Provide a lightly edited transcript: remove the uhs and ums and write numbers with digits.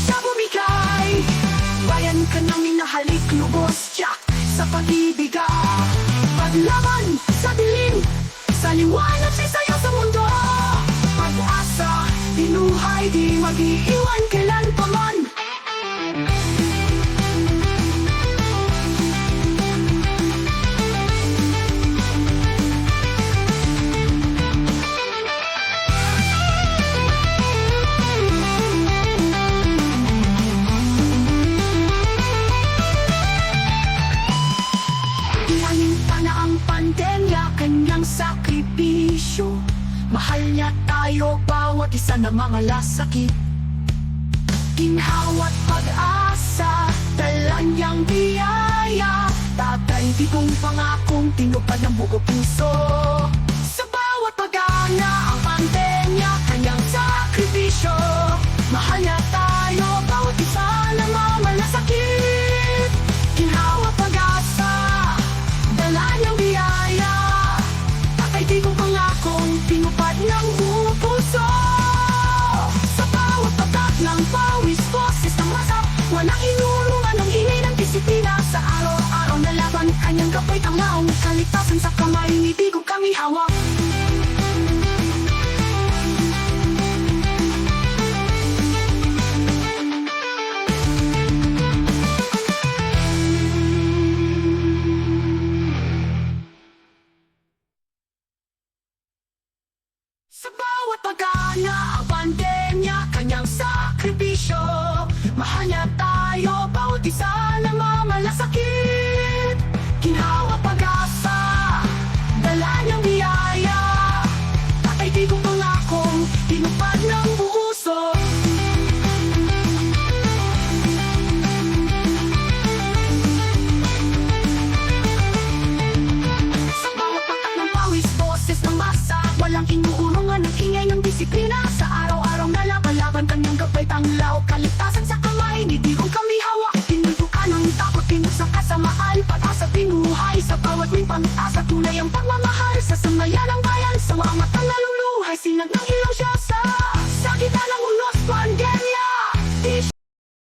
siya bumigay. Bayan ka namin na halik lubos, Jack, sa pag-ibig paglaban sa dilim, sa liwanag siya sayo sa mundo. Pag-asa, binuhay, di mag-iiwan kailan pa man. Pandemya, kanyang sakripisyo. Mahal niya tayo, bawat isa na mga lasakit. Ginhawa't pag-asa, dala niyang biyaya. Tatay, di kong pangakong tinupad ng buo puso. Sa bawat pag-ana, ang pandemya, kanyang sakripisyo. Mahal niya tayo, bawat isa na mga lasakit. Ginhawa't pag-asa, dala niyang biyaya. Tatay, di kong pangakong tinupad ng buong puso. Sa bawat patak ng pawis, boses ng masa, walang inurungan ng ingay ng disiplina. Sa araw-araw na laban, kanyang kapay ang laong kaligtasan sa kamay ni Digong kami hawak. Sa bawat pag-ana, ang pandemya, kanyang sakripisyo. Mahal niya tayo, bawat isa